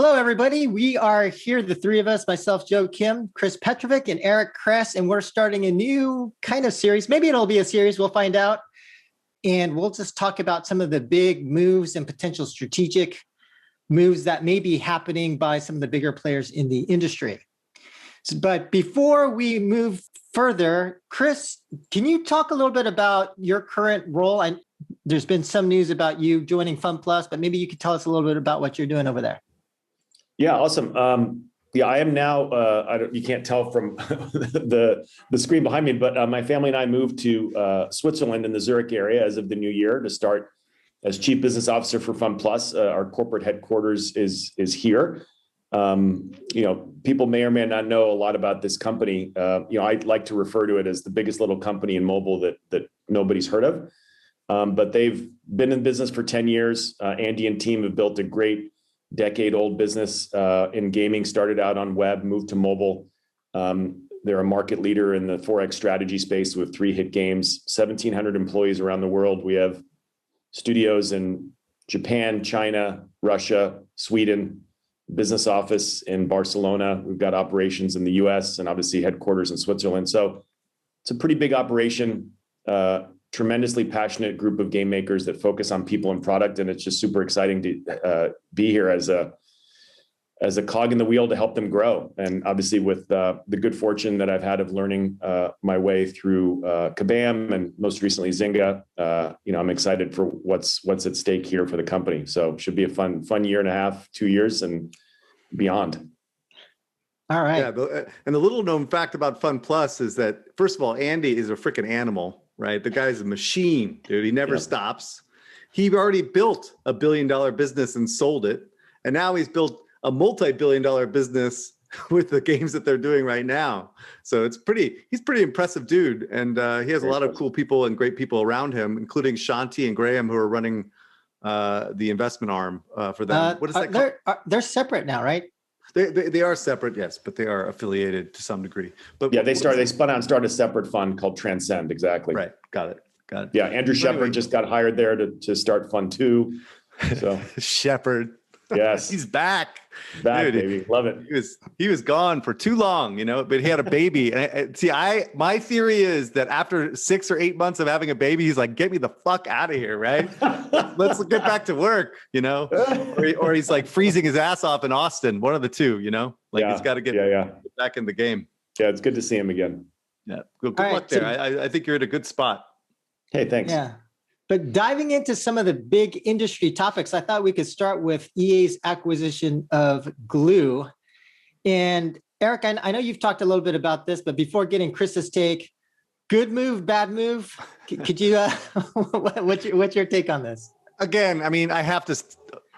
Hello, everybody. We are here, the three of us, myself, Joe Kim, Chris Petrovic, and Eric Kress, and we're starting a new kind of series. Maybe it'll be a series, we'll find out. And we'll just talk about some of the big moves and potential strategic moves that may be happening by some of the bigger players in the industry. But before we move further, Chris, can you talk a little bit about your current role? There's been some news about you joining Fun Plus, but maybe you could tell us a little bit about what you're doing over there. Yeah, awesome. I am now, you can't tell from the screen behind me, but my family and I moved to Switzerland in the Zurich area as of the new year to start as Chief Business Officer for Fun Plus. Our corporate headquarters is here. People may or may not know a lot about this company. I like to refer to it as the biggest little company in mobile that nobody's heard of. But they've been in business for 10 years. Andy and team have built a great decade-old business in gaming, started out on web, moved to mobile. They're a market leader in the 4X strategy space with 3 hit games, 1,700 employees around the world. We have studios in Japan, China, Russia, Sweden, business office in Barcelona. We've got operations in the US and obviously headquarters in Switzerland. So it's a pretty big operation. Tremendously passionate group of game makers that focus on people and product, and it's just super exciting to be here as a cog in the wheel to help them grow. And obviously, with the good fortune that I've had of learning my way through Kabam and most recently Zynga, I'm excited for what's at stake here for the company. So it should be a fun year and a half, 2 years, and beyond. All right. Yeah, and the little known fact about Fun Plus is that, first of all, Andy is a freaking animal. Right? The guy's a machine, dude. He never stops. He already built a $1 billion business and sold it. And now he's built a multi-billion-dollar business with the games that they're doing right now. So he's pretty impressive dude. And he has a lot of cool people and great people around him, including Shanti and Graham, who are running the investment arm for them. What is that called? They're separate now, right? They are separate, yes, but they are affiliated to some degree. But yeah, they spun out and started a separate fund called Transcend. Exactly. Right. Got it. Yeah, Andrew Shepard just got hired there to start Fund 2. So Shepard. Yes, he's back. Dude, baby, love it. He was gone for too long, but he had a baby. And my theory is that after 6 or 8 months of having a baby, he's like, get me the fuck out of here, right? Let's get back to work, or he's like freezing his ass off in Austin, one of the two, he's got to get back in the game. Yeah, it's good to see him again. Yeah, good luck there. I think you're at a good spot. Hey, thanks. Yeah. But diving into some of the big industry topics, I thought we could start with EA's acquisition of Glu. And Eric, I know you've talked a little bit about this, but before getting Chris's take, good move, bad move? Could you, what's your take on this? Again, I have to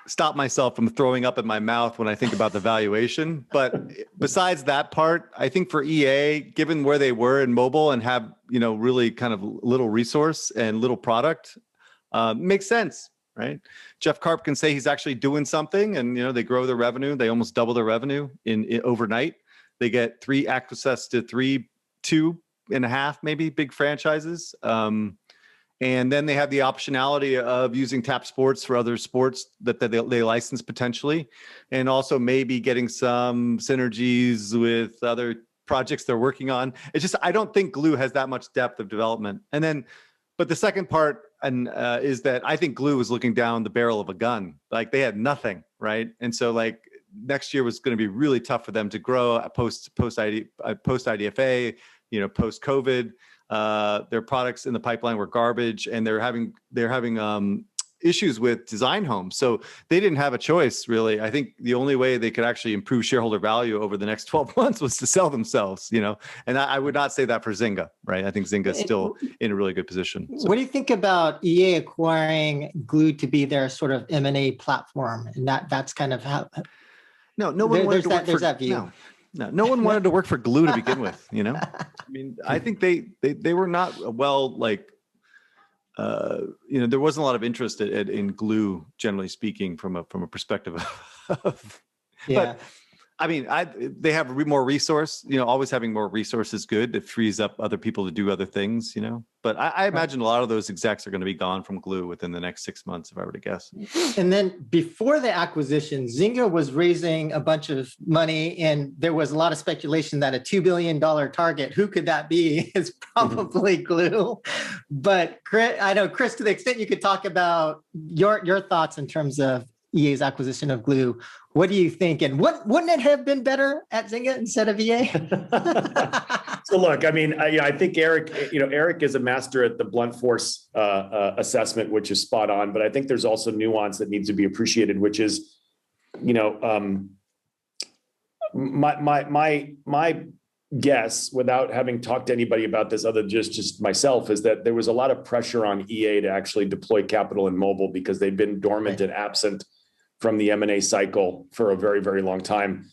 stop myself from throwing up in my mouth when I think about the valuation. But besides that part, I think for EA, given where they were in mobile and have, really kind of little resource and little product, makes sense, right? Jeff Karp can say he's actually doing something, and, they grow their revenue. They almost double their revenue in overnight. They get access to 2.5 maybe big franchises. And then they have the optionality of using Tap Sports for other sports that they license potentially, and also maybe getting some synergies with other projects they're working on. It's just, I don't think Glu has that much depth of development. And then, but the second part is that I think Glu was looking down the barrel of a gun. Like they had nothing, right? And so next year was going to be really tough for them to grow post IDFA, post COVID. Their products in the pipeline were garbage, and they're having issues with design homes. So they didn't have a choice, really. I think the only way they could actually improve shareholder value over the next 12 months was to sell themselves, and I would not say that for Zynga, right? I think Zynga is still in a really good position. So. What do you think about EA acquiring Glu to be their sort of M&A platform? And that's kind of how... No one wanted to work for that view. No one wanted to work for Glu to begin with, I think they were not there wasn't a lot of interest in Glu, generally speaking, from a perspective of. Yeah. I mean, they have more resource, always having more resource is good. It frees up other people to do other things, but I imagine a lot of those execs are going to be gone from Glu within the next 6 months, if I were to guess. And then before the acquisition, Zynga was raising a bunch of money, and there was a lot of speculation that a $2 billion target, who could that be, is probably Glu. But Chris, I know, Chris, to the extent you could talk about your thoughts in terms of EA's acquisition of Glu, what do you think? And wouldn't it have been better at Zynga instead of EA? So look, I mean, I think Eric is a master at the blunt force assessment, which is spot on. But I think there's also nuance that needs to be appreciated, which is, my guess, without having talked to anybody about this other than just myself, is that there was a lot of pressure on EA to actually deploy capital in mobile because they've been dormant and absent from the M&A cycle for a very, very long time.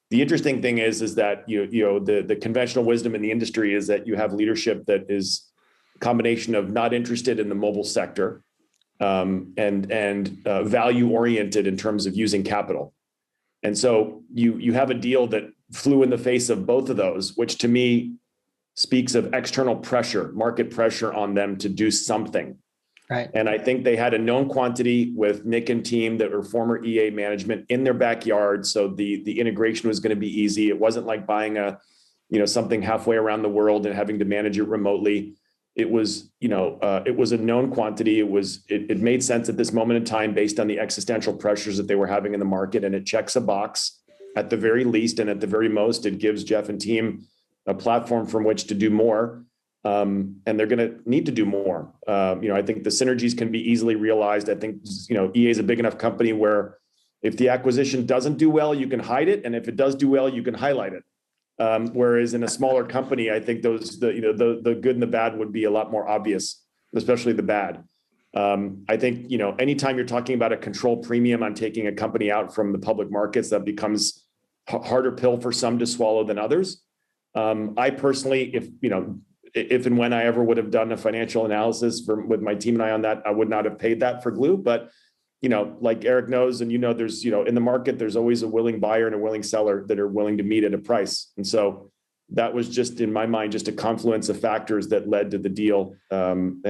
The interesting thing is that the conventional wisdom in the industry is that you have leadership that is a combination of not interested in the mobile sector and value oriented in terms of using capital. And so you have a deal that flew in the face of both of those, which to me speaks of external pressure, market pressure on them to do something. Right. And I think they had a known quantity with Nick and team that were former EA management in their backyard. So the integration was going to be easy. It wasn't like buying something halfway around the world and having to manage it remotely. It was, it was a known quantity. It made sense at this moment in time based on the existential pressures that they were having in the market. And it checks a box at the very least. And at the very most, it gives Jeff and team a platform from which to do more. And they're going to need to do more. I think the synergies can be easily realized. I think, EA is a big enough company where if the acquisition doesn't do well, you can hide it. And if it does do well, you can highlight it. Whereas in a smaller company, I think the good and the bad would be a lot more obvious, especially the bad. I think, anytime you're talking about a control premium on taking a company out from the public markets, that becomes harder pill for some to swallow than others. I personally, if and when I ever would have done a financial analysis with my team and I on that, I would not have paid that for Glu. But, like Eric knows, and there's, in the market, there's always a willing buyer and a willing seller that are willing to meet at a price. And so that was just, in my mind, just a confluence of factors that led to the deal and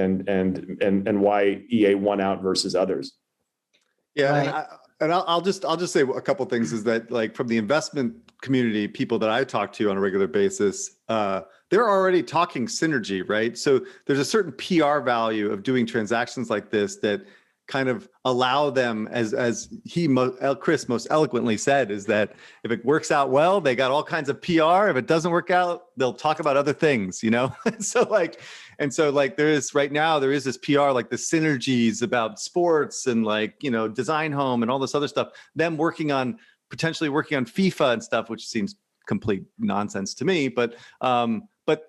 why EA won out versus others. Yeah. Right. And I'll just say a couple of things is that, like, from the investment community, people that I talk to on a regular basis, they're already talking synergy, right? So there's a certain PR value of doing transactions like this that kind of allow them, as Chris most eloquently said, is that if it works out well, they got all kinds of PR. If it doesn't work out, they'll talk about other things, so there is right now, there is this PR, like the synergies about sports and Design Home and all this other stuff, them potentially working on FIFA and stuff, which seems complete nonsense to me, but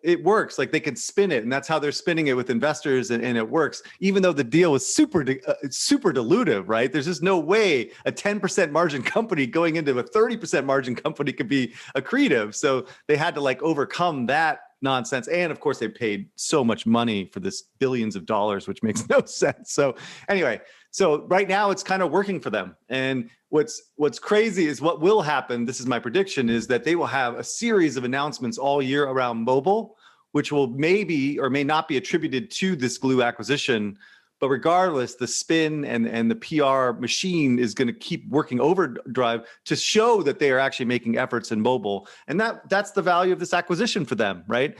it works. Like, they can spin it, and that's how they're spinning it with investors, and it works. Even though the deal was super dilutive, right? There's just no way a 10% margin company going into a 30% margin company could be accretive. So they had to overcome that nonsense, and of course they paid so much money for this billions of dollars, which makes no sense. So anyway, right now it's kind of working for them. And what's crazy is what will happen, this is my prediction, is that they will have a series of announcements all year around mobile, which will maybe or may not be attributed to this Glu acquisition. But regardless, the spin and the PR machine is going to keep working overdrive to show that they are actually making efforts in mobile. And that's the value of this acquisition for them, right?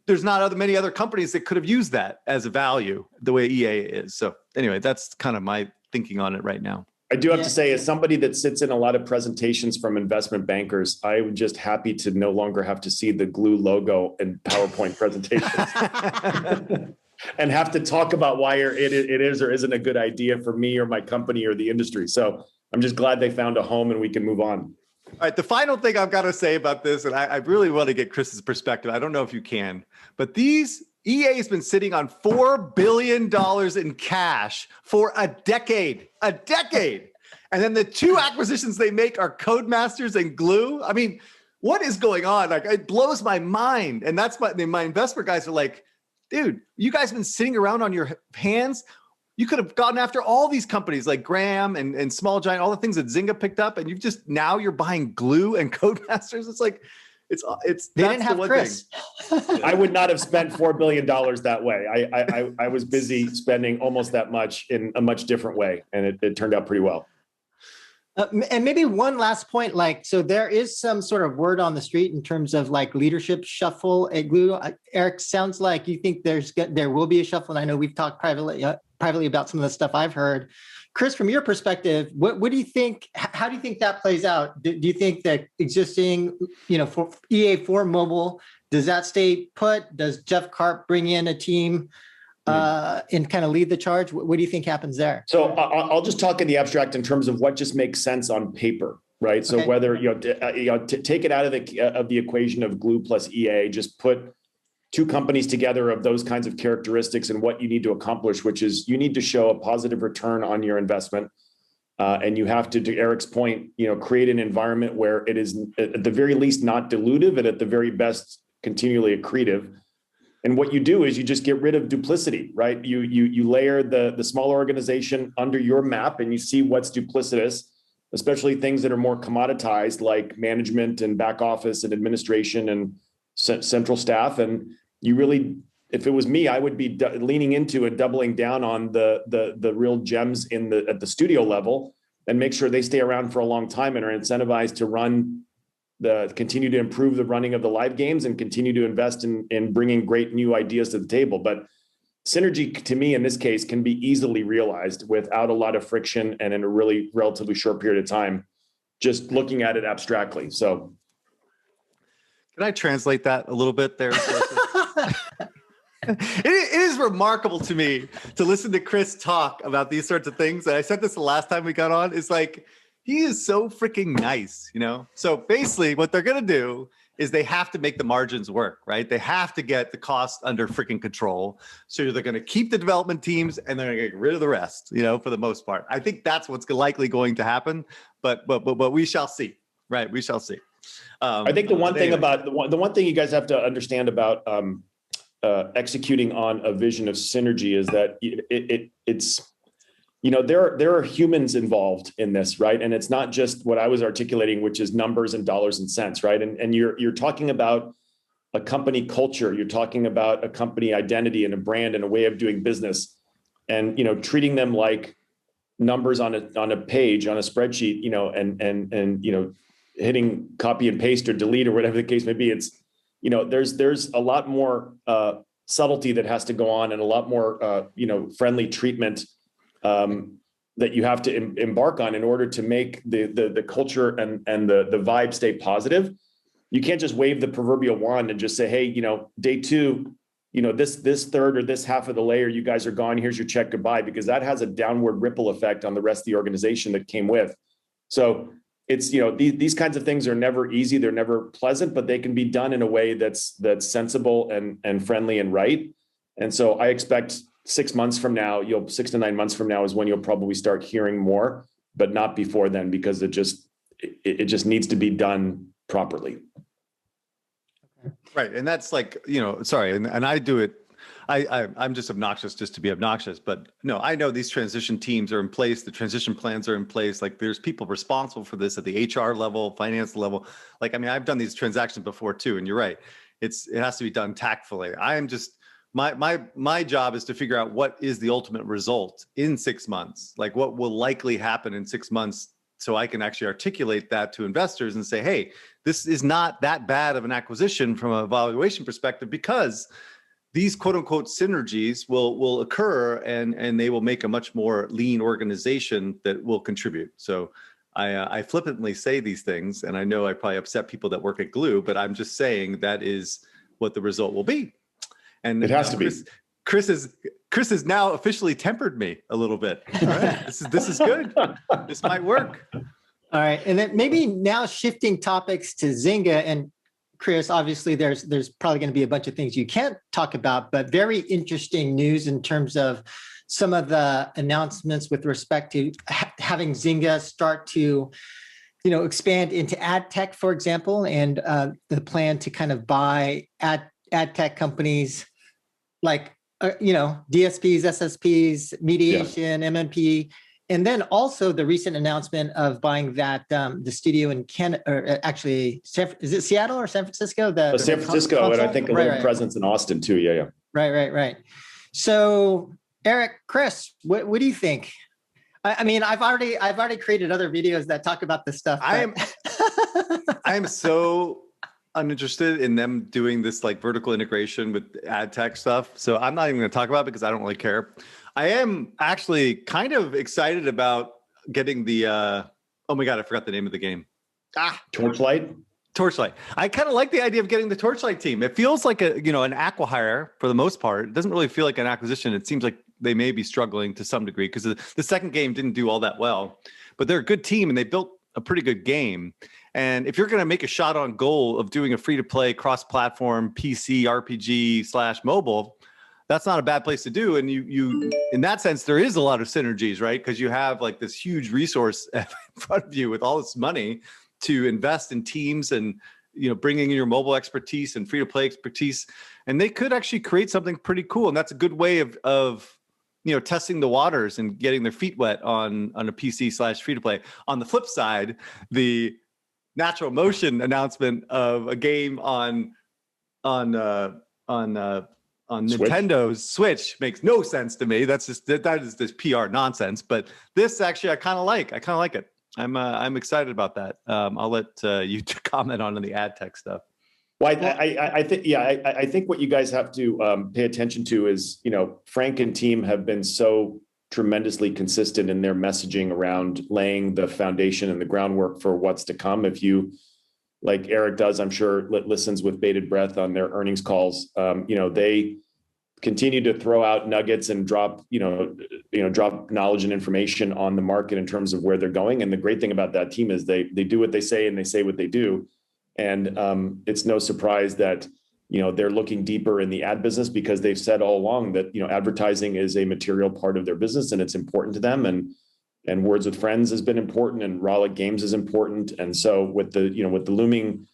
There's not many other companies that could have used that as a value the way EA is. So anyway, that's kind of my thinking on it right now. I do have to say, as somebody that sits in a lot of presentations from investment bankers, I'm just happy to no longer have to see the Glu logo and PowerPoint presentations. And have to talk about why it is or isn't a good idea for me or my company or the industry. So I'm just glad they found a home and we can move on. All right. The final thing I've got to say about this, and I really want to get Chris's perspective. I don't know if you can, but EA has been sitting on $4 billion in cash for a decade. And then the two acquisitions they make are Codemasters and Glu. I mean, what is going on? It blows my mind. And that's my investment guys are like, dude, you guys have been sitting around on your hands. You could have gone after all these companies like Graham and Small Giant, all the things that Zynga picked up, and now you're buying Glu and Codemasters. It's like, they didn't have Chris. I would not have spent $4 billion that way. I was busy spending almost that much in a much different way, and it turned out pretty well. And maybe one last point, so there is some sort of word on the street in terms of leadership shuffle at Glu. Eric, sounds like you think there will be a shuffle, and I know we've talked privately about some of the stuff I've heard. Chris, from your perspective, what do you think? How do you think that plays out? Do you think that existing, for EA4 mobile, does that stay put? Does Jeff Karp bring in a team and kind of lead the charge? What do you think happens there? So I'll just talk in the abstract in terms of what just makes sense on paper, right? So whether take it out of the equation of Glu plus EA, just put two companies together of those kinds of characteristics and what you need to accomplish, which is you need to show a positive return on your investment. And you have to Eric's point, create an environment where it is at the very least not dilutive and at the very best continually accretive. And what you do is you just get rid of duplicity, right? You layer the small organization under your map and you see what's duplicitous, especially things that are more commoditized like management and back office and administration and central staff. And you really, if it was me, I would be leaning into and doubling down on the real gems at the studio level and make sure they stay around for a long time and are incentivized to continue to improve the running of the live games and continue to invest in bringing great new ideas to the table. But synergy, to me, in this case, can be easily realized without a lot of friction and in a really relatively short period of time, just looking at it abstractly. So can I translate that a little bit there? It is remarkable to me to listen to Chris talk about these sorts of things. And I said this the last time we got on. It's like, he is so freaking nice, So basically what they're going to do is they have to make the margins work, right? They have to get the cost under freaking control. So they're going to keep the development teams and they're going to get rid of the rest, for the most part. I think that's what's likely going to happen, but we shall see, right? We shall see. I think the one thing you guys have to understand about executing on a vision of synergy is that it's there are humans involved in this, right? And it's not just what I was articulating, which is numbers and dollars and cents, right? And you're talking about a company culture, you're talking about a company identity and a brand and a way of doing business, and treating them like numbers on a page, on a spreadsheet, and hitting copy and paste or delete or whatever the case may be. It's there's a lot more subtlety that has to go on and a lot more friendly treatment that you have to embark on in order to make the culture and the vibe stay positive. You can't just wave the proverbial wand and just say, hey, day two, this third or this half of the layer, you guys are gone. Here's your check, goodbye, because that has a downward ripple effect on the rest of the organization that came with. So it's, these kinds of things are never easy. They're never pleasant, but they can be done in a way that's sensible and friendly and right. And so I expect 6 months from now, 6 to 9 months from now is when you'll probably start hearing more, but not before then, because it just needs to be done properly. Right. And that's like, sorry. And I do it. I'm just obnoxious just to be obnoxious, but no, I know these transition teams are in place. The transition plans are in place. Like there's people responsible for this at the HR level, finance level. Like, I've done these transactions before too. And you're right. It has to be done tactfully. I am just, my job is to figure out what is the ultimate result in 6 months, like what will likely happen in 6 months, so I can actually articulate that to investors and say, hey, this is not that bad of an acquisition from a valuation perspective, because these quote unquote synergies will occur and they will make a much more lean organization that will contribute. So I flippantly say these things, and I know I probably upset people that work at Glu, but I'm just saying that is what the result will be. And it has to be. Chris has now officially tempered me a little bit. All right, this is good. This might work. All right, and then maybe now shifting topics to Zynga, and Chris, obviously there's probably going to be a bunch of things you can't talk about, but very interesting news in terms of some of the announcements with respect to having Zynga start to expand into AdTech, for example, and the plan to kind of buy ad tech companies like DSPs, SSPs, mediation, MMP, and then also the recent announcement of buying that the studio in Canada, or actually, is it Seattle or San Francisco? San Francisco, and I think a little presence in Austin too. Yeah. Right. So, Eric, Chris, what do you think? I mean, I've already created other videos that talk about this stuff. I am so uninterested in them doing this like vertical integration with ad tech stuff. So I'm not even going to talk about it because I don't really care. I am actually kind of excited about getting the, oh my God, I forgot the name of the game. Torchlight. I kind of like the idea of getting the Torchlight team. It feels like an acqui-hire for the most part. It doesn't really feel like an acquisition. It seems like they may be struggling to some degree because the second game didn't do all that well, but they're a good team and they built a pretty good game. And if you're going to make a shot on goal of doing a free-to-play cross-platform PC RPG / mobile, that's not a bad place to do. And you in that sense, there is a lot of synergies, right? Because you have like this huge resource in front of you with all this money to invest in teams and bringing in your mobile expertise and free-to-play expertise, and they could actually create something pretty cool. And that's a good way of testing the waters and getting their feet wet on a PC / free-to-play. On the flip side, the Natural Motion announcement of a game on Nintendo's Switch makes no sense to me. That is this PR nonsense. But this actually I kind of like it. I'm excited about that. I'll let you comment on the ad tech stuff. Well, I think what you guys have to pay attention to is, Frank and team have been so tremendously consistent in their messaging around laying the foundation and the groundwork for what's to come. If you, like Eric does, I'm sure, listens with bated breath on their earnings calls, they continue to throw out nuggets and drop knowledge and information on the market in terms of where they're going. And the great thing about that team is they do what they say and they say what they do. And it's no surprise that, they're looking deeper in the ad business because they've said all along that, advertising is a material part of their business and it's important to them. And Words with Friends has been important and Rollic Games is important. And so with the looming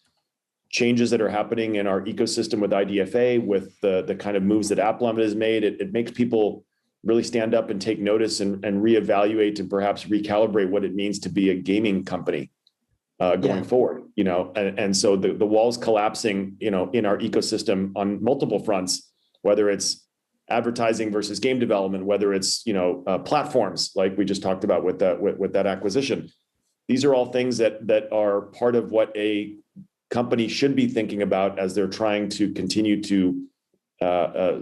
changes that are happening in our ecosystem with IDFA, with the kind of moves that AppLovin has made, it makes people really stand up and take notice and reevaluate and perhaps recalibrate what it means to be a gaming company going forward. And so the walls collapsing, in our ecosystem on multiple fronts, whether it's advertising versus game development, whether it's platforms like we just talked about with that acquisition. These are all things that are part of what a company should be thinking about as they're trying to continue to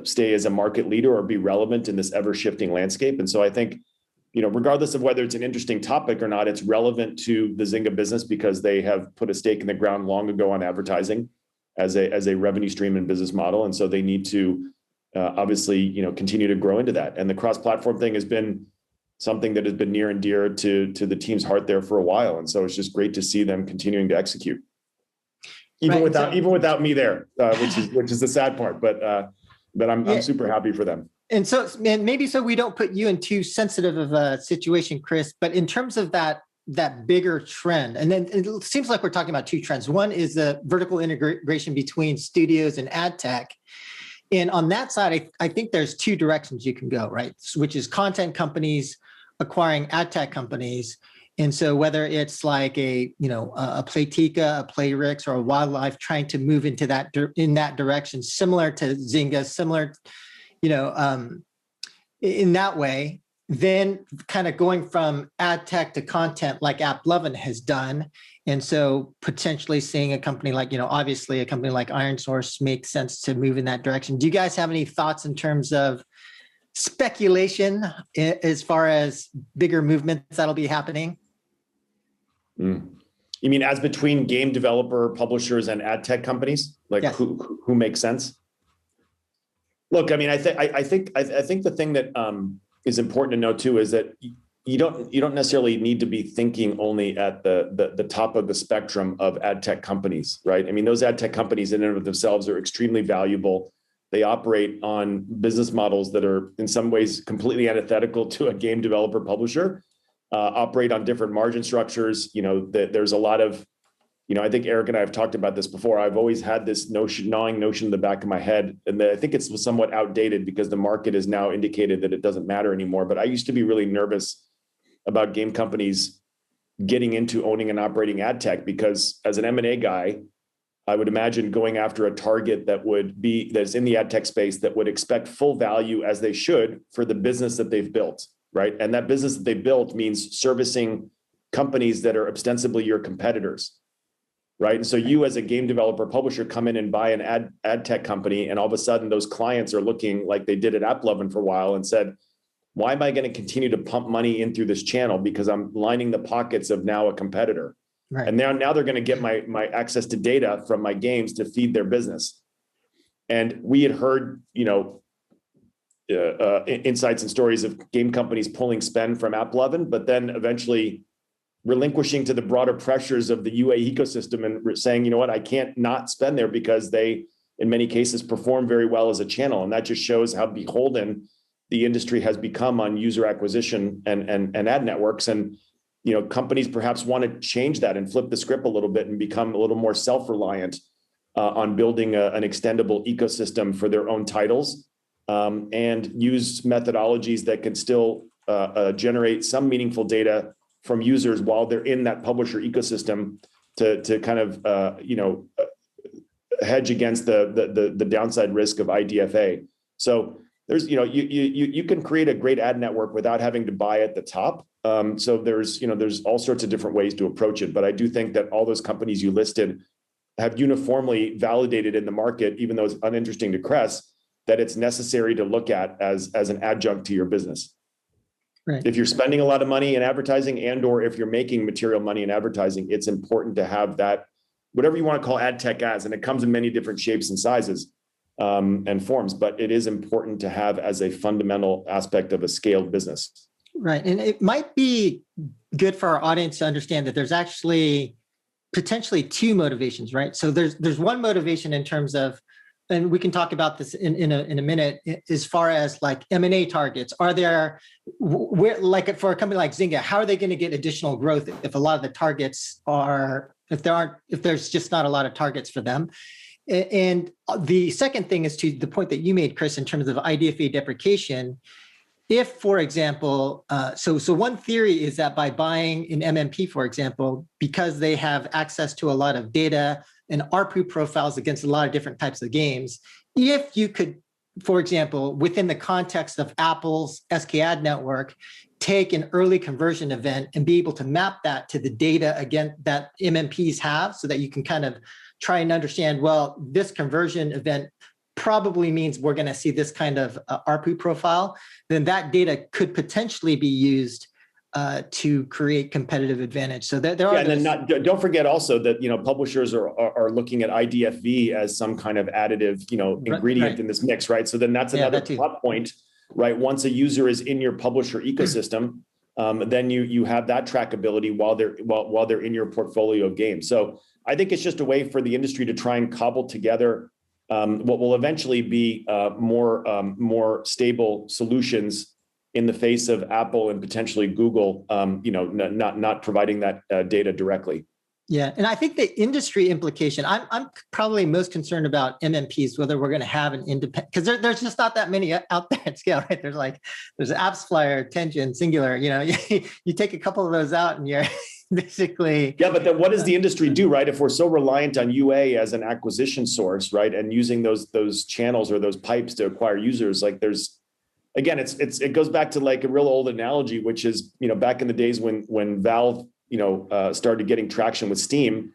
stay as a market leader or be relevant in this ever-shifting landscape. And so I think, regardless of whether it's an interesting topic or not, it's relevant to the Zynga business because they have put a stake in the ground long ago on advertising as a revenue stream and business model. And so they need to obviously, continue to grow into that. And the cross-platform thing has been something that has been near and dear to the team's heart there for a while. And so it's just great to see them continuing to execute. Even without me there, which is the sad part, but I'm super happy for them. And so, maybe so we don't put you in too sensitive of a situation, Chris, but in terms of that bigger trend, and then it seems like we're talking about two trends. One is the vertical integration between studios and ad tech. And on that side, I think there's two directions you can go, right? Which is content companies acquiring ad tech companies. And so whether it's like a Playtika, a Playrix, or a Wildlife trying to move into that direction, similar to Zynga, similar, in that way, then kind of going from ad tech to content like AppLovin has done. And so potentially seeing a company like, obviously a company like IronSource makes sense to move in that direction. Do you guys have any thoughts in terms of speculation as far as bigger movements that'll be happening? You mean as between game developer, publishers, and ad tech companies? Like yes. who makes sense? Look, I mean, I think the thing that is important to know too is that you don't necessarily need to be thinking only at the top of the spectrum of ad tech companies, right? I mean, those ad tech companies in and of themselves are extremely valuable. They operate on business models that are in some ways completely antithetical to a game developer publisher. Operate on different margin structures. There's a lot of I think Eric and I have talked about this before. I've always had this gnawing notion in the back of my head, and I think it's somewhat outdated because the market has now indicated that it doesn't matter anymore. But I used to be really nervous about game companies getting into owning and operating ad tech, because as an M&A guy, I would imagine going after a target that's in the ad tech space that would expect full value, as they should, for the business that they've built, right? And that business that they built means servicing companies that are ostensibly your competitors, right? And so you, as a game developer publisher, come in and buy an ad tech company, and all of a sudden those clients are looking like they did at AppLovin for a while and said, why am I going to continue to pump money in through this channel? Because I'm lining the pockets of now a competitor. Right. And now they're going to get my access to data from my games to feed their business. And we had heard, insights and stories of game companies pulling spend from AppLovin, but then eventually relinquishing to the broader pressures of the UA ecosystem and saying, you know what, I can't not spend there because they, in many cases, perform very well as a channel. And that just shows how beholden the industry has become on user acquisition and ad networks. And companies perhaps want to change that and flip the script a little bit and become a little more self-reliant on building an extendable ecosystem for their own titles, and use methodologies that can still generate some meaningful data from users while they're in that publisher ecosystem to kind of hedge against the downside risk of IDFA. So there's you can create a great ad network without having to buy at the top. So there's all sorts of different ways to approach it. But I do think that all those companies you listed have uniformly validated in the market, even though it's uninteresting to Cress, that it's necessary to look at as an adjunct to your business. Right. If you're spending a lot of money in advertising, and or if you're making material money in advertising, it's important to have that, whatever you want to call ad tech ads, and it comes in many different shapes and sizes and forms, but it is important to have as a fundamental aspect of a scaled business. Right. And it might be good for our audience to understand that there's actually potentially two motivations, right? So there's one motivation in terms of, and we can talk about this in a minute, as far as like M&A targets. Are there, like for a company like Zynga, how are they going to get additional growth if a lot of the targets are, if there's just not a lot of targets for them? And the second thing is to the point that you made, Chris, in terms of IDFA deprecation. If, for example, so one theory is that by buying an MMP, for example, because they have access to a lot of data and ARPU profiles against a lot of different types of games, if you could, for example, within the context of Apple's SK Ad network, take an early conversion event and be able to map that to the data again that MMPs have, so that you can kind of try and understand, well, this conversion event probably means we're going to see this kind of ARPU profile, then that data could potentially be used to create competitive advantage. So there are. And then don't forget also that publishers are looking at IDFV as some kind of additive ingredient in this mix, right? So then that's another plot point, right? Once a user is in your publisher ecosystem, then you have that trackability while they're in your portfolio of games. So I think it's just a way for the industry to try and cobble together what will eventually be more stable solutions in the face of Apple and potentially Google, not providing that data directly. Yeah, and I think the industry implication, I'm probably most concerned about MMPs, whether we're going to have an independent, because there's just not that many out there at scale, right? There's AppsFlyer, Tension, Singular. You take a couple of those out, and you're basically. Yeah, but then what does the industry do, right? If we're so reliant on UA as an acquisition source, right, and using those channels or those pipes to acquire users, like there's. Again, it goes back to like a real old analogy, which is, back in the days when Valve, started getting traction with Steam,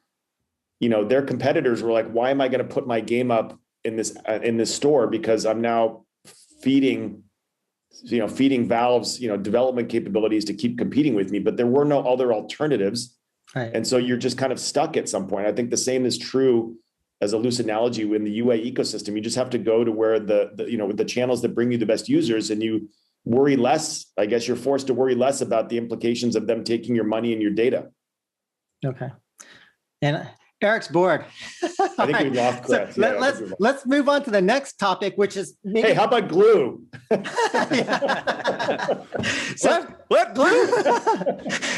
their competitors were like, why am I going to put my game up in this store? Because I'm now feeding Valve's, development capabilities to keep competing with me, but there were no other alternatives. Right. And so you're just kind of stuck at some point. I think the same is true as a loose analogy in the UA ecosystem. You just have to go to where the channels that bring you the best users, and you worry less. I guess you're forced to worry less about the implications of them taking your money and your data. Okay. And Eric's bored. I think we lost Chris. So let's move on to the next topic, which is hey, how about glue? So what glue?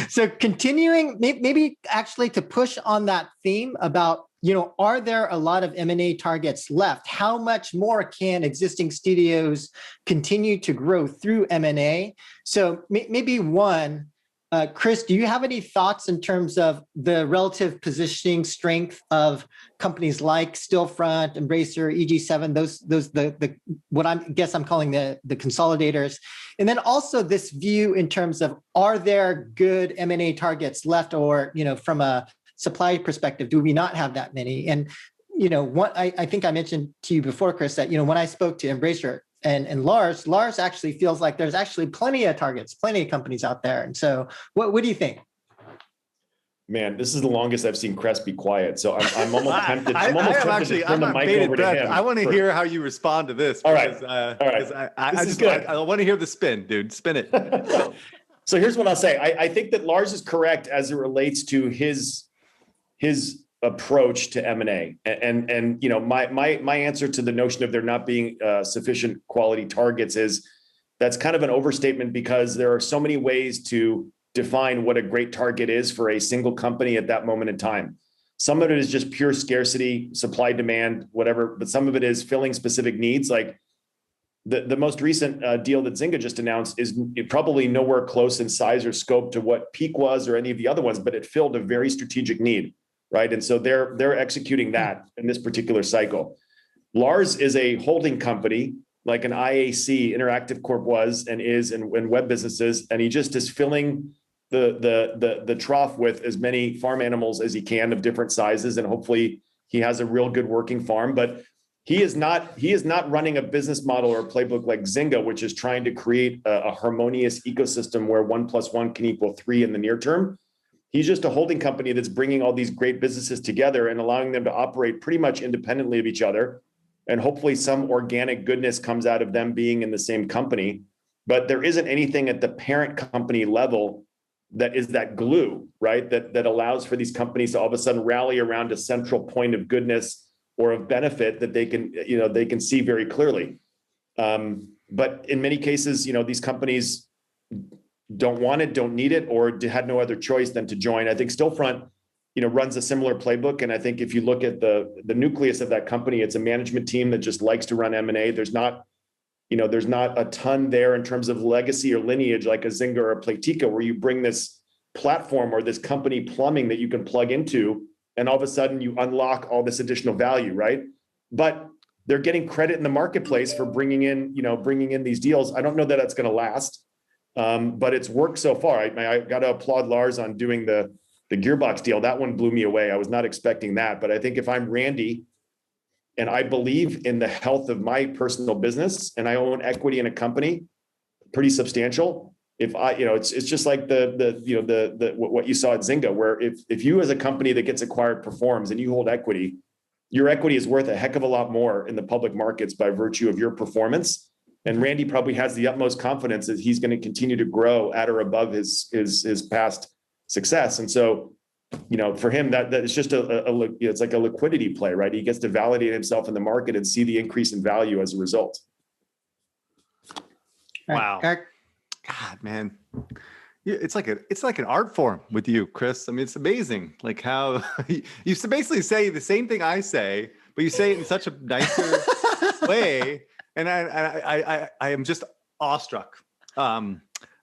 So continuing, maybe actually to push on that theme about, are there a lot of M&A targets left? How much more can existing studios continue to grow through M&A? So maybe one, Chris, do you have any thoughts in terms of the relative positioning strength of companies like Stillfront, Embracer, EG7, the what I'm calling the consolidators, and then also this view in terms of, are there good M&A targets left, or from a supply perspective, do we not have that many? And what I think I mentioned to you before, Chris, that when I spoke to Embracer and Lars actually feels like there's actually plenty of targets, plenty of companies out there. And so what do you think? Man, this is the longest I've seen Crest be quiet. So I'm almost tempted. I'm almost tempted to turn the mic over to him. I want to hear how you respond to this. All right. All right. I want to hear the spin, dude. Spin it. So here's what I'll say. I think that Lars is correct as it relates to his approach to M&A. And my answer to the notion of there not being sufficient quality targets is that's kind of an overstatement, because there are so many ways to define what a great target is for a single company at that moment in time. Some of it is just pure scarcity, supply, demand, whatever, but some of it is filling specific needs. Like the most recent deal that Zynga just announced is probably nowhere close in size or scope to what Peak was or any of the other ones, but it filled a very strategic need. Right. And so they're executing that in this particular cycle. Lars is a holding company like an IAC, Interactive Corp was and is in web businesses. And he just is filling the trough with as many farm animals as he can of different sizes. And hopefully he has a real good working farm. But he is not running a business model or a playbook like Zynga, which is trying to create a harmonious ecosystem where 1 + 1 can equal 3 in the near term. He's just a holding company that's bringing all these great businesses together and allowing them to operate pretty much independently of each other. And hopefully some organic goodness comes out of them being in the same company. But there isn't anything at the parent company level that is that glue, right? That allows for these companies to all of a sudden rally around a central point of goodness or of benefit that they can see very clearly. But in many cases, these companies don't want it, don't need it, or had no other choice than to join. I think Stillfront, runs a similar playbook. And I think if you look at the nucleus of that company, it's a management team that just likes to run M&A. There's not a ton there in terms of legacy or lineage like a Zynga or a Playtika, where you bring this platform or this company plumbing that you can plug into, and all of a sudden you unlock all this additional value, right? But they're getting credit in the marketplace for bringing in these deals. I don't know that that's going to last. But it's worked so far. I got to applaud Lars on doing the Gearbox deal. That one blew me away. I was not expecting that. But I think if I'm Randy and I believe in the health of my personal business and I own equity in a company, pretty substantial. If I, it's just like what you saw at Zynga, where if you as a company that gets acquired performs and you hold equity, your equity is worth a heck of a lot more in the public markets by virtue of your performance. And Randy probably has the utmost confidence that he's going to continue to grow at or above his past success. And so, for him, that is just it's like a liquidity play, right? He gets to validate himself in the market and see the increase in value as a result. Wow. God, man. It's like an art form with you, Chris. I mean, it's amazing. Like how you basically say the same thing I say, but you say it in such a nicer way. And I am just awestruck. But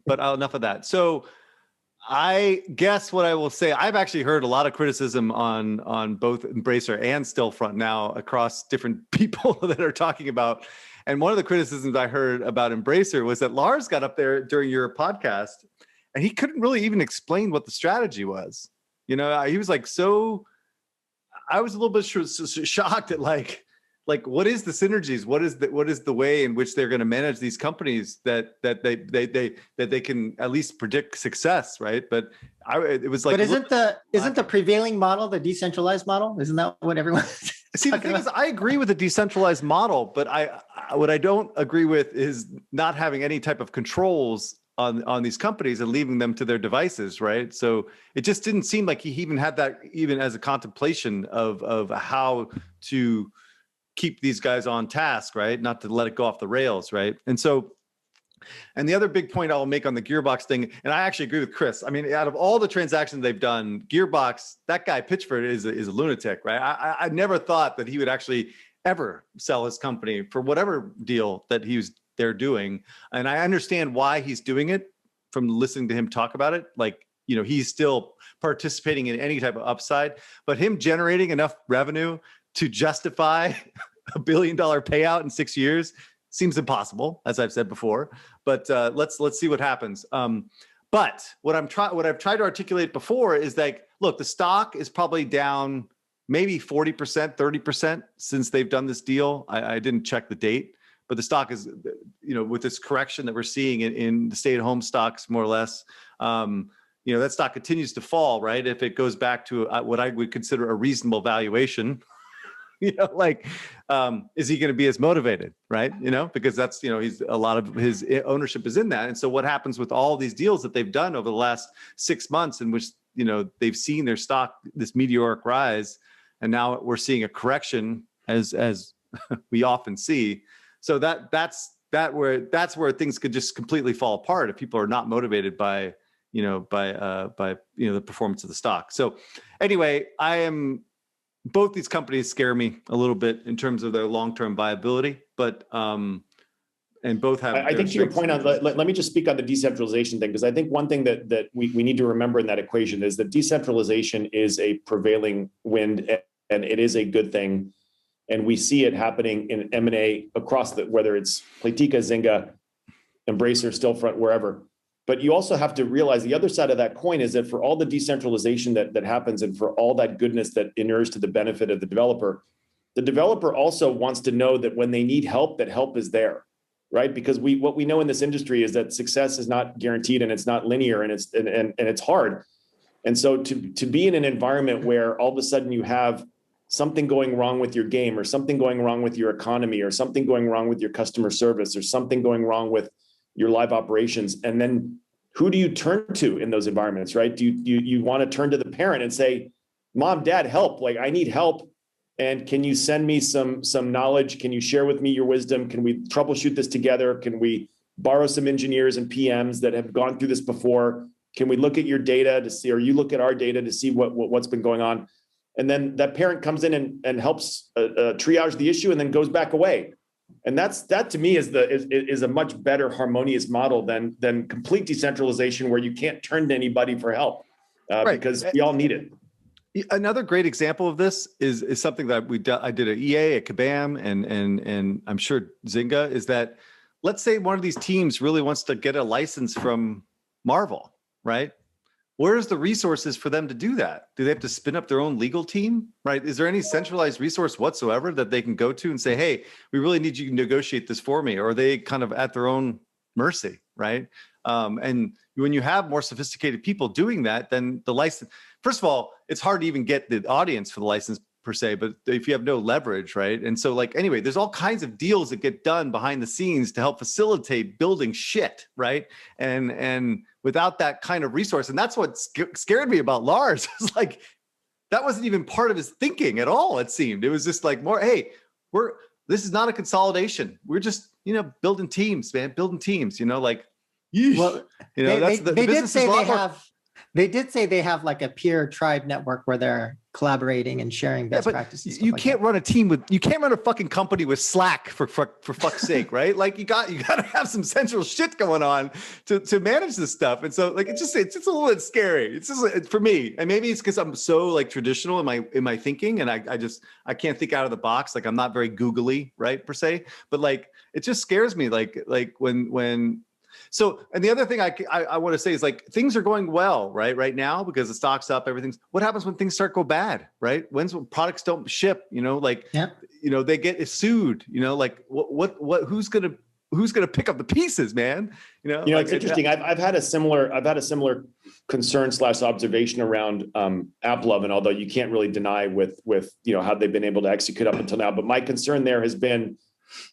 enough of that. So I guess what I will say, I've actually heard a lot of criticism on both Embracer and Stillfront now across different people that are talking about. And one of the criticisms I heard about Embracer was that Lars got up there during your podcast and he couldn't really even explain what the strategy was. He was like, I was a little bit shocked at like what is the synergies? What is the way in which they're going to manage these companies that they can at least predict success, right? But it was like, but isn't the prevailing model the decentralized model? Isn't that what everyone? See, the thing is, I agree with the decentralized model, but what I don't agree with is not having any type of controls on these companies and leaving them to their devices, right? So it just didn't seem like he even had that even as a contemplation of how to keep these guys on task, right? Not to let it go off the rails, right? And the other big point I'll make on the Gearbox thing, and I actually agree with Chris. I mean, out of all the transactions they've done, Gearbox, that guy Pitchford is a lunatic, right? I never thought that he would actually ever sell his company for whatever deal that they're doing. And I understand why he's doing it from listening to him talk about it. Like, you know, he's still participating in any type of upside, but him generating enough revenue to justify $1 billion payout in 6 years seems impossible, as I've said before. But let's see what happens. But what I've tried to articulate before is like, look, the stock is probably down maybe 40%, 30% since they've done this deal. I didn't check the date, but the stock is, you know, with this correction that we're seeing in the stay-at-home stocks, more or less, you know, that stock continues to fall, right? If it goes back to what I would consider a reasonable valuation, you know, like, is he going to be as motivated, right? You know, because that's, you know, a lot of his ownership is in that. And so what happens with all these deals that they've done over the last 6 months in which, you know, they've seen their stock, this meteoric rise, and now we're seeing a correction as we often see. So that's where things could just completely fall apart if people are not motivated by the performance of the stock. So anyway, both these companies scare me a little bit in terms of their long-term viability, but and both have. I think to your point on, let me just speak on the decentralization thing, because I think one thing that we need to remember in that equation is that decentralization is a prevailing wind, and it is a good thing. And we see it happening in M&A across whether it's Playtika, Zynga, Embracer, Stillfront, wherever. But you also have to realize the other side of that coin is that for all the decentralization that happens and for all that goodness that inures to the benefit of the developer also wants to know that when they need help, that help is there, right? Because what we know in this industry is that success is not guaranteed and it's not linear and it's hard. And so to be in an environment where all of a sudden you have something going wrong with your game or something going wrong with your economy or something going wrong with your customer service or something going wrong with your live operations, and then who do you turn to in those environments, right? Do you want to turn to the parent and say, Mom, Dad, help, like I need help, and can you send me some knowledge? Can you share with me your wisdom? Can we troubleshoot this together? Can we borrow some engineers and PMs that have gone through this before? Can we look at your data to see, or you look at our data to see what's been going on? And then that parent comes in and helps triage the issue and then goes back away. And that to me is a much better harmonious model than complete decentralization where you can't turn to anybody for help right. Because we all need it. Another great example of this is something that I did at EA, at Kabam, and I'm sure Zynga, is that let's say one of these teams really wants to get a license from Marvel, right? Where's the resources for them to do that? Do they have to spin up their own legal team, right? Is there any centralized resource whatsoever that they can go to and say, hey, we really need you to negotiate this for me? Or are they kind of at their own mercy, right? And when you have more sophisticated people doing that, then the license, first of all, it's hard to even get the audience for the license per se, but if you have no leverage, right? And so like, anyway, there's all kinds of deals that get done behind the scenes to help facilitate building shit, right? And without that kind of resource, and that's what scared me about Lars. It's like, that wasn't even part of his thinking at all, it seemed. It was just like more, hey, this is not a consolidation. We're just, building teams, man, building teams, like, well, they did say they have like a peer tribe network where they're collaborating and sharing best practices. You can't run a fucking company with Slack for fuck's sake, right? Like you got to have some central shit going on to manage this stuff. And so like it's just a little bit scary. It's just for me, and maybe it's because I'm so like traditional in my thinking, and I can't think out of the box. Like I'm not very googly, right, per se. But like it just scares me. Like when. So, and the other thing I want to say is like things are going well right now because the stock's up, everything's. What happens when things start to go bad, right? When products don't ship, they get sued, like who's gonna pick up the pieces, man? It's interesting. I've had a similar concern / observation around AppLove, and although you can't really deny with how they've been able to execute up until now, but my concern there has been,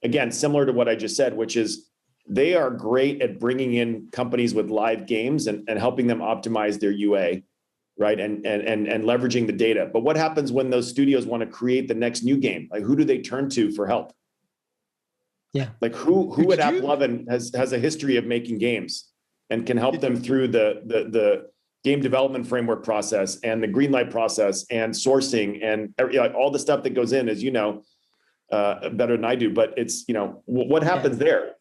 again, similar to what I just said, which is they are great at bringing in companies with live games and helping them optimize their UA, right? And leveraging the data. But what happens when those studios want to create the next new game? Like, who do they turn to for help? Yeah. Like who at AppLovin has a history of making games and can help them through the game development framework process and the greenlight process and sourcing and all the stuff that goes in, as you know, better than I do. But it's, what happens there?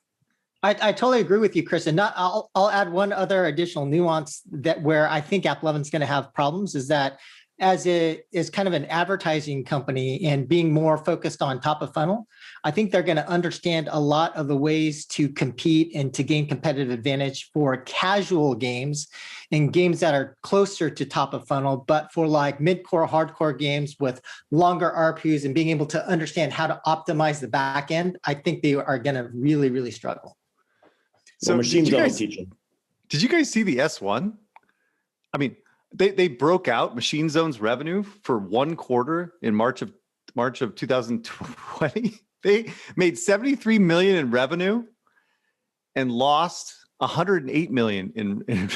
I totally agree with you, Chris. And I'll add one other additional nuance that where I think AppLovin's going to have problems is that as it is kind of an advertising company and being more focused on top of funnel, I think they're going to understand a lot of the ways to compete and to gain competitive advantage for casual games and games that are closer to top of funnel, but for like mid-core, hardcore games with longer RPUs and being able to understand how to optimize the back end, I think they are going to really, really struggle. So machines don't teach them. Did you guys see the S1? I mean, they broke out Machine Zone's revenue for one quarter in March of 2020. They made 73 million in revenue and lost 108 million in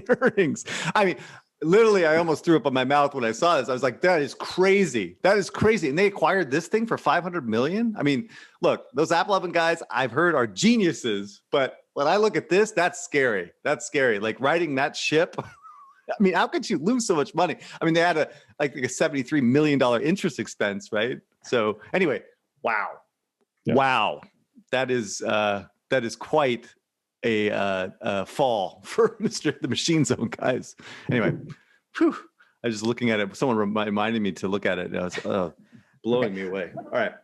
earnings. I mean, literally, I almost threw up on my mouth when I saw this. I was like, that is crazy. That is crazy. And they acquired this thing for 500 million. I mean, look, those AppLovin guys I've heard are geniuses, but when I look at this, that's scary. That's scary. Like riding that ship. I mean, how could you lose so much money? I mean, they had a $73 million interest expense, right? So anyway, wow. Yeah. Wow. That is quite a fall for the Machine Zone guys. Anyway, I was just looking at it. Someone reminded me to look at it. It was blowing me away. All right.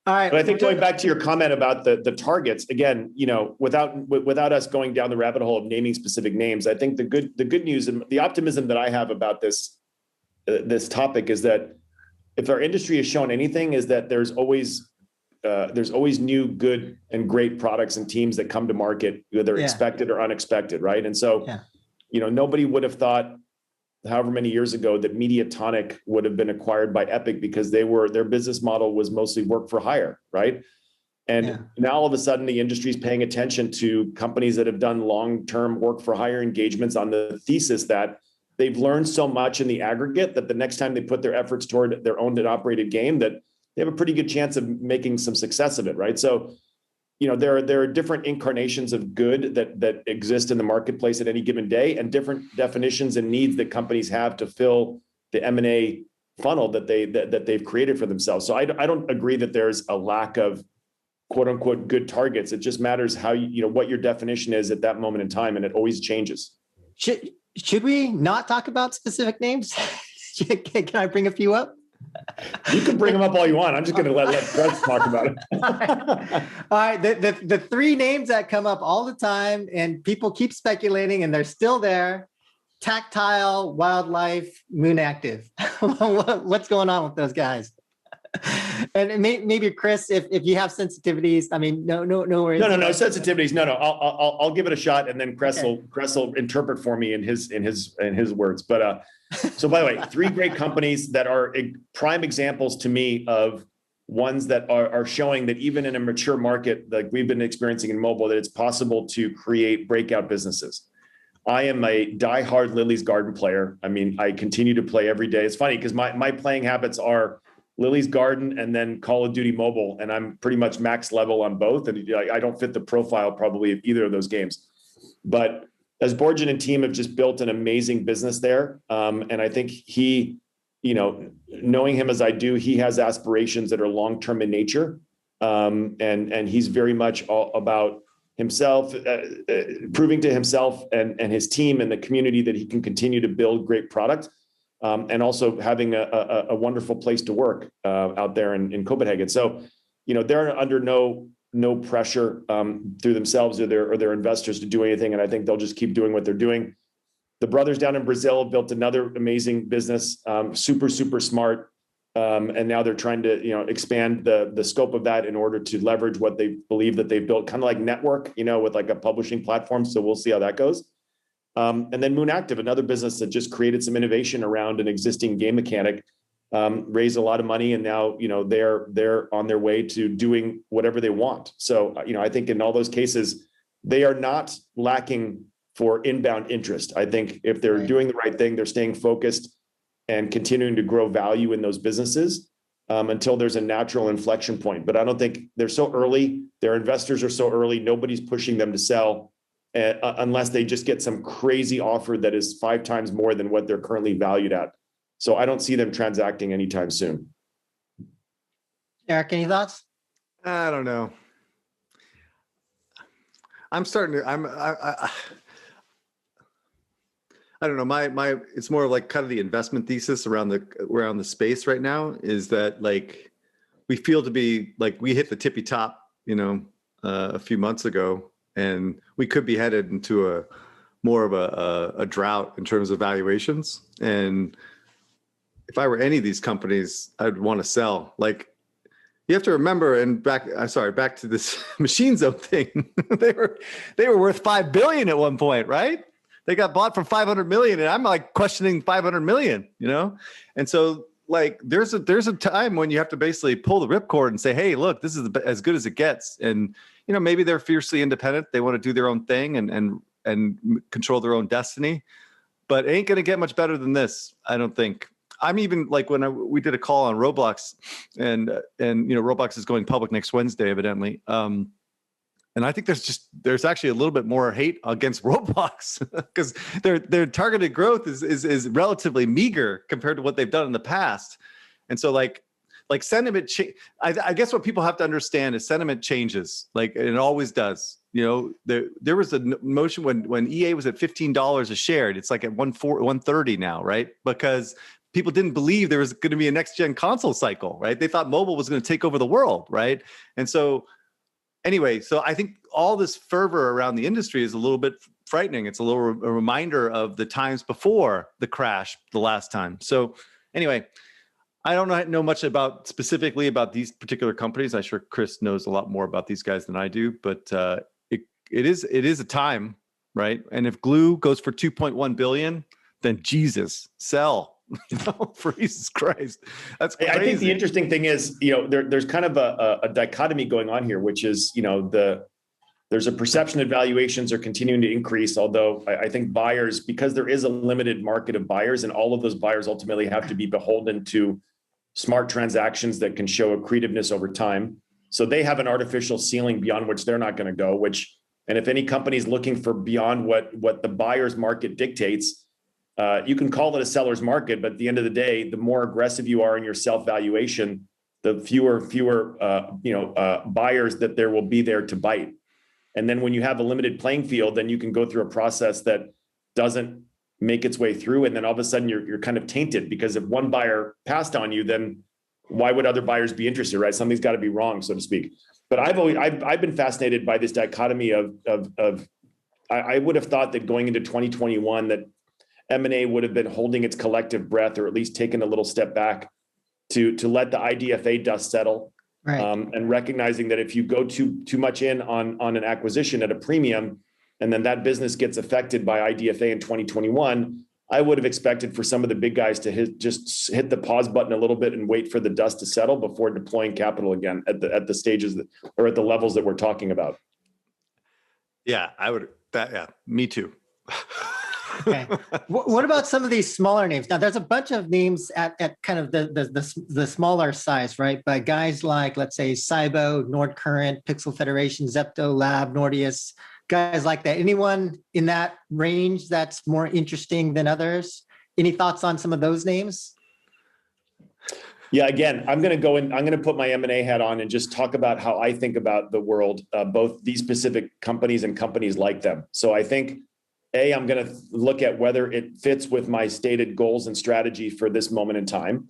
But I think going back to your comment about the targets, again, without us going down the rabbit hole of naming specific names, I think the good news and the optimism that I have about this topic is that if our industry has shown anything, is that there's always new, good, and great products and teams that come to market, whether expected or unexpected, right? And so, nobody would have thought, however many years ago, that Mediatonic would have been acquired by Epic because their business model was mostly work for hire, right? And now all of a sudden the industry is paying attention to companies that have done long-term work for hire engagements on the thesis that they've learned so much in the aggregate that the next time they put their efforts toward their owned and operated game, that they have a pretty good chance of making some success of it, right? So, there are different incarnations of good that exist in the marketplace at any given day, and different definitions and needs that companies have to fill the M&A funnel that they've created for themselves. So I don't agree that there's a lack of quote unquote good targets. It just matters how what your definition is at that moment in time, and it always changes. Should we not talk about specific names? Can I bring a few up? You can bring them up all you want. I'm just going to let Fred talk about it. All right. The three names that come up all the time and people keep speculating and they're still there: Tactile, Wildlife, Moon Active. What's going on with those guys? And maybe Chris, if you have sensitivities, I mean, no worries. No sensitivities. No. I'll give it a shot, and then Chris will interpret for me in his words. But so by the way, three great companies that are prime examples to me of ones that are showing that even in a mature market like we've been experiencing in mobile, that it's possible to create breakout businesses. I am a diehard Lily's Garden player. I mean, I continue to play every day. It's funny because my playing habits are Lily's Garden and then Call of Duty Mobile, and I'm pretty much max level on both. And I don't fit the profile probably of either of those games. But as Borgen and team have just built an amazing business there. And I think he, knowing him as I do, he has aspirations that are long-term in nature. And he's very much all about himself, proving to himself and his team and the community that he can continue to build great product. And also having a wonderful place to work out there in Copenhagen. So, they're under no pressure through themselves or their investors to do anything. And I think they'll just keep doing what they're doing. The brothers down in Brazil built another amazing business, super smart. And now they're trying to, expand the scope of that in order to leverage what they believe that they've built, kind of like Network, with like a publishing platform. So we'll see how that goes. And then Moon Active, another business that just created some innovation around an existing game mechanic raised a lot of money, and now, they're on their way to doing whatever they want. So, I think in all those cases, they are not lacking for inbound interest. I think if they're doing the right thing, they're staying focused and continuing to grow value in those businesses until there's a natural inflection point. But I don't think they're so early. Their investors are so early. Nobody's pushing them to sell unless they just get some crazy offer that is 5 times more than what they're currently valued at. So I don't see them transacting anytime soon. Eric, any thoughts? I don't know. I'm starting to, I don't know. My it's more like kind of the investment thesis around the space right now is that like we feel to be like we hit the tippy top, a few months ago, and we could be headed into a more of a drought in terms of valuations. And if I were any of these companies, I'd want to sell. Like, you have to remember, and back to this Machine Zone thing. they were worth $5 billion at one point, right? They got bought for 500 million, and I'm like questioning 500 million, And so like there's a time when you have to basically pull the ripcord and say, hey, look, this is as good as it gets. And maybe they're fiercely independent. They want to do their own thing and control their own destiny. But it ain't going to get much better than this, I don't think. I'm even like when we did a call on Roblox, and Roblox is going public next Wednesday, evidently. And I think there's actually a little bit more hate against Roblox because their targeted growth is relatively meager compared to what they've done in the past. And so like sentiment, I guess what people have to understand is sentiment changes, like it always does. There was a motion when EA was at $15 a share. It's like at 130 now, right? Because people didn't believe there was going to be a next gen console cycle, right? They thought mobile was going to take over the world, right? And so anyway, so I think all this fervor around the industry is a little bit frightening. It's a reminder of the times before the crash the last time. So anyway, I don't know much specifically about these particular companies. I'm sure Chris knows a lot more about these guys than I do, but it is a time, right? And if Glu goes for 2.1 billion, then Jesus, sell. For Jesus Christ, that's crazy. I think the interesting thing is, there's kind of a dichotomy going on here, which is, there's a perception that valuations are continuing to increase. Although I think buyers, because there is a limited market of buyers, and all of those buyers ultimately have to be beholden to smart transactions that can show accretiveness over time. So they have an artificial ceiling beyond which they're not going to go. And if any company is looking for beyond what the buyer's market dictates, you can call it a seller's market, but at the end of the day, the more aggressive you are in your self-valuation, the fewer buyers that there will be there to bite. And then when you have a limited playing field, then you can go through a process that doesn't make its way through, and then all of a sudden you're kind of tainted, because if one buyer passed on you, then why would other buyers be interested, right? Something's got to be wrong, so to speak. But I've been fascinated by this dichotomy of I would have thought that going into 2021 that M&A would have been holding its collective breath, or at least taken a little step back to let the IDFA dust settle, right. And recognizing that if you go too much in on an acquisition at a premium, and then that business gets affected by IDFA in 2021, I would have expected for some of the big guys to just hit the pause button a little bit and wait for the dust to settle before deploying capital again at the stages or at the levels that we're talking about. Yeah, I would. Yeah, me too. Okay. What about some of these smaller names? Now, there's a bunch of names at kind of the smaller size, right? But guys like, let's say, Cybo, Nordcurrent, Pixel Federation, Zepto, Lab, Nordeus, guys like that. Anyone in that range that's more interesting than others? Any thoughts on some of those names? Yeah, again, I'm going to put my M&A hat on and just talk about how I think about the world, both these specific companies and companies like them. So I think, I'm going to look at whether it fits with my stated goals and strategy for this moment in time.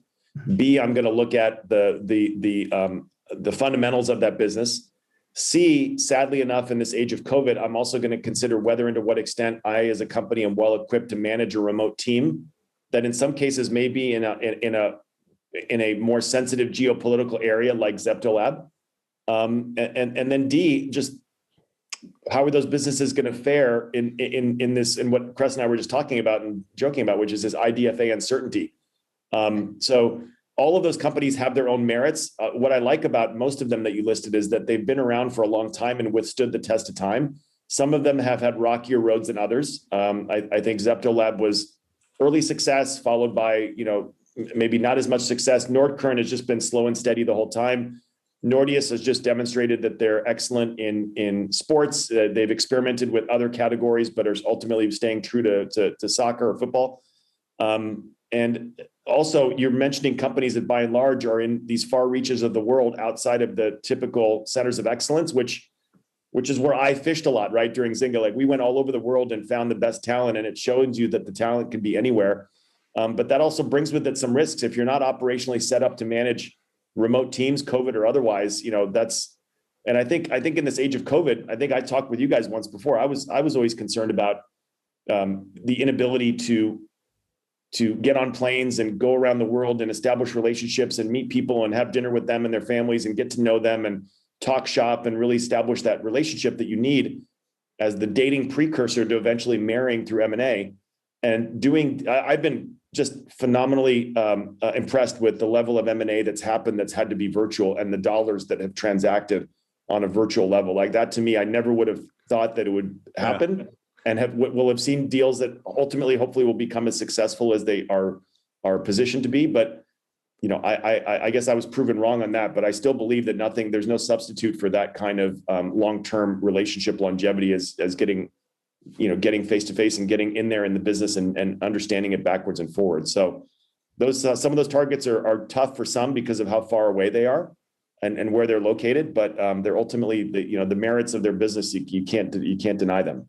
B, I'm going to look at the fundamentals of that business. C, sadly enough, in this age of COVID, I'm also going to consider whether and to what extent I, as a company, am well equipped to manage a remote team that, in some cases, may be in a more sensitive geopolitical area like Zeptolab. And then D, just how are those businesses going to fare in this, in what Chris and I were just talking about and joking about, which is this IDFA uncertainty. So all of those companies have their own merits. What I like about most of them that you listed is that they've been around for a long time and withstood the test of time. Some of them have had rockier roads than others. I think Zeptolab was early success, followed by, maybe not as much success. Nordkern has just been slow and steady the whole time. Nordeus has just demonstrated that they're excellent in sports. They've experimented with other categories, but are ultimately staying true to soccer or football. And also, you're mentioning companies that by and large are in these far reaches of the world outside of the typical centers of excellence, which is where I fished a lot, right? During Zynga, like we went all over the world and found the best talent, and it shows you that the talent can be anywhere. But that also brings with it some risks. If you're not operationally set up to manage remote teams, COVID or otherwise, that's, and I think in this age of COVID, I think I talked with you guys once before. I was always concerned about the inability to get on planes and go around the world and establish relationships and meet people and have dinner with them and their families and get to know them and talk shop and really establish that relationship that you need as the dating precursor to eventually marrying through M&A. And I've been just phenomenally impressed with the level of M&A that's happened that's had to be virtual and the dollars that have transacted on a virtual level. Like that, to me, I never would have thought that it would happen. Yeah. And will have seen deals that ultimately, hopefully, will become as successful as they are positioned to be. But I guess I was proven wrong on that. But I still believe that there's no substitute for that kind of long-term relationship longevity as getting face to face and getting in there in the business and understanding it backwards and forwards. So those some of those targets are tough for some because of how far away they are and where they're located. But they're ultimately the merits of their business. You can't deny them.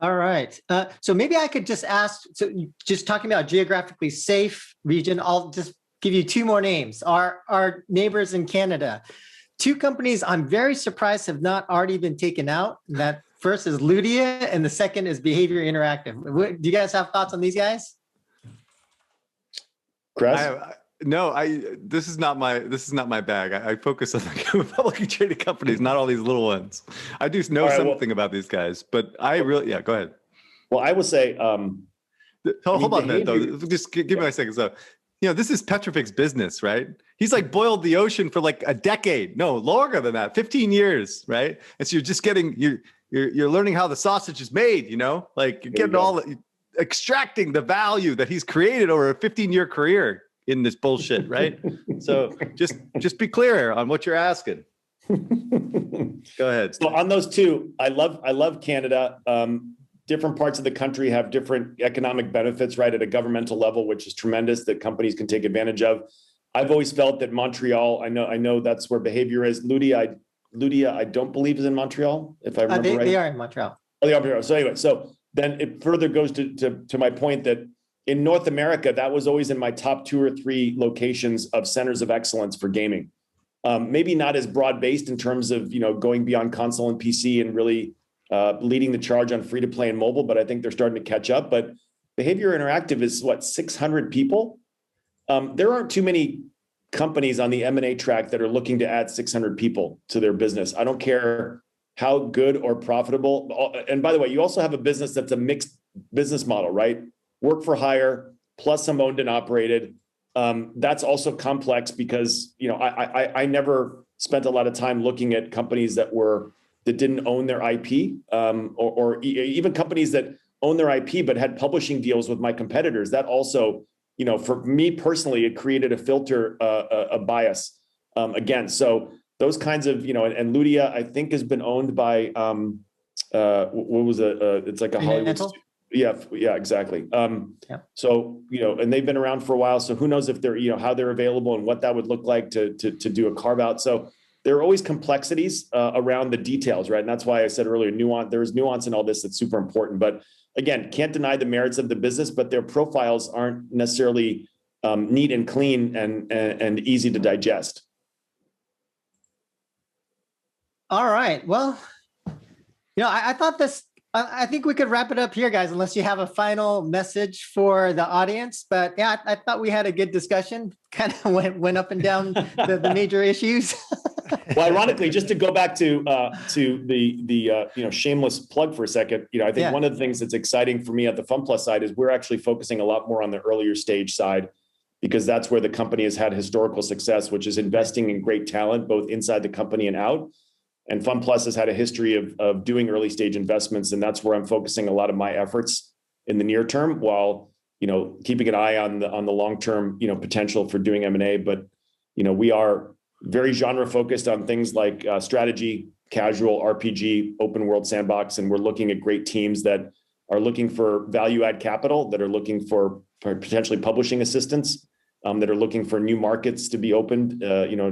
All right. So maybe I could just ask, so just talking about geographically safe region, I'll just give you two more names. Our neighbors in Canada, two companies I'm very surprised have not already been taken out. That first is Ludia and the second is Behavior Interactive. Do you guys have thoughts on these guys? Chris? This is not my bag. I focus on the publicly traded companies, not all these little ones. I do know something about these guys, but go ahead. Well, I will say, hold on a minute though. Just give me a second. So, this is Petrovic's business, right? He's like boiled the ocean for like a decade. No, longer than that, 15 years, right? And so you're just you're learning how the sausage is made, like you're getting extracting the value that he's created over a 15-year career in this bullshit, right? So just be clear on what you're asking. Go ahead. So on those two, I love Canada. Different parts of the country have different economic benefits, right, at a governmental level, which is tremendous that companies can take advantage of. I've always felt that Montreal, I know that's where Behavior is. Ludia, I don't believe is in Montreal, if I remember right. They are in Montreal. Oh, they are in Montreal. So anyway, so then it further goes to my point that in North America, that was always in my top 2 or 3 locations of centers of excellence for gaming. Maybe not as broad-based in terms of, going beyond console and PC and really leading the charge on free-to-play and mobile, but I think they're starting to catch up. But Behavior Interactive is 600 people? There aren't too many companies on the M&A track that are looking to add 600 people to their business. I don't care how good or profitable. And by the way, you also have a business that's a mixed business model, right? Work for hire, plus some owned and operated. That's also complex because, I never spent a lot of time looking at companies that didn't own their IP, or even companies that own their IP but had publishing deals with my competitors. That also, for me personally, it created a filter, a bias again. So those kinds of, and Ludia, I think, has been owned by what was it? It's like a Hollywood. Yeah, exactly. So, and they've been around for a while. So who knows if they're, how they're available and what that would look like to do a carve out. So there are always complexities around the details, right? And that's why I said earlier, there's nuance in all this that's super important. But again, can't deny the merits of the business, but their profiles aren't necessarily neat and clean and easy to digest. All right. Well, I thought I think we could wrap it up here, guys, unless you have a final message for the audience. But yeah, I thought we had a good discussion, kind of went up and down the major issues. Well, ironically, just to go back to the shameless plug for a second, I think one of the things that's exciting for me at the FunPlus side is we're actually focusing a lot more on the earlier stage side. because that's where the company has had historical success, which is investing in great talent, both inside the company and out. And Fun Plus has had a history of doing early stage investments. And that's where I'm focusing a lot of my efforts in the near term, while, keeping an eye on the long-term, potential for doing M&A. But, we are very genre focused on things like strategy, casual, RPG, open world sandbox. And we're looking at great teams that are looking for value add capital, that are looking for potentially publishing assistance, that are looking for new markets to be opened,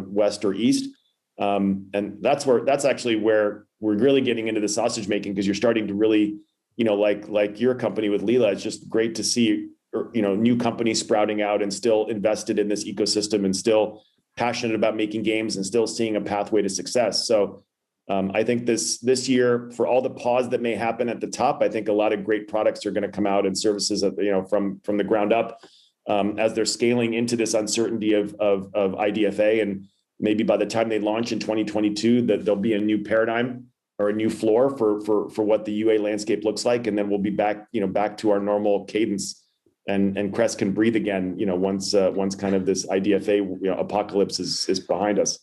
west or east. And that's actually where we're really getting into the sausage making, because you're starting to really, like your company with Leela, it's just great to see, new companies sprouting out and still invested in this ecosystem and still passionate about making games and still seeing a pathway to success. So I think this year, for all the pause that may happen at the top, I think a lot of great products are going to come out and services, from the ground up, as they're scaling into this uncertainty of IDFA. And maybe by the time they launch in 2022, that there'll be a new paradigm or a new floor for what the UA landscape looks like. And then we'll be back to our normal cadence, and Crest can breathe again, once kind of this IDFA apocalypse is behind us.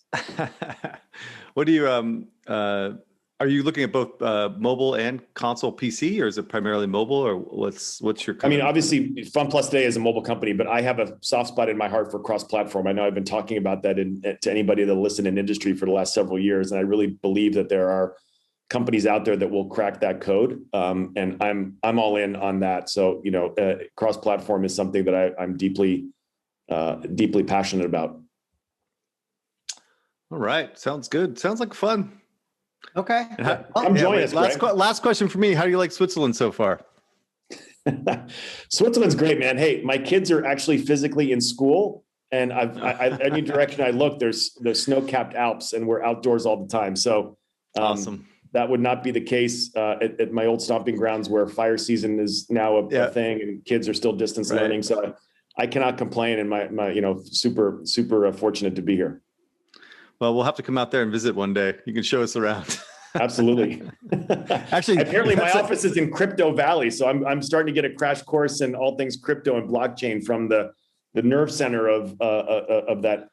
What do you are you looking at both mobile and console PC, or is it primarily mobile, or what's your obviously Fun Plus today is a mobile company, but I have a soft spot in my heart for cross-platform. I know I've been talking about that to anybody that listen in industry for the last several years, and I really believe that there are companies out there that will crack that code, and I'm all in on that. So cross-platform is something that I'm deeply passionate about. All right, sounds good. Sounds like fun. Okay. Come join us. Last question for me. How do you like Switzerland so far? Switzerland's great, man. Hey, my kids are actually physically in school, and any direction I look, there's snow-capped Alps, and we're outdoors all the time. So awesome. That would not be the case at my old stomping grounds, where fire season is now a thing, and kids are still distance learning. So I cannot complain, and my super fortunate to be here. Well, we'll have to come out there and visit one day. You can show us around. Absolutely. Actually, apparently my office is in Crypto Valley, so I'm starting to get a crash course in all things crypto and blockchain from the nerve center of that.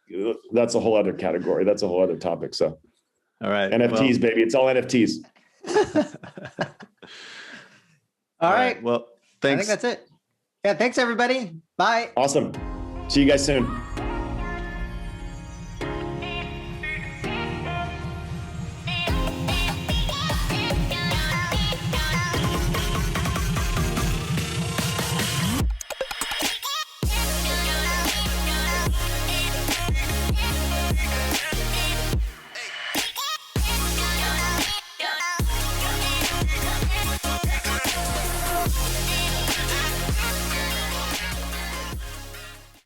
That's a whole other category. That's a whole other topic. So, all right, NFTs, baby. It's all NFTs. All right. Well, thanks. I think that's it. Yeah. Thanks, everybody. Bye. Awesome. See you guys soon.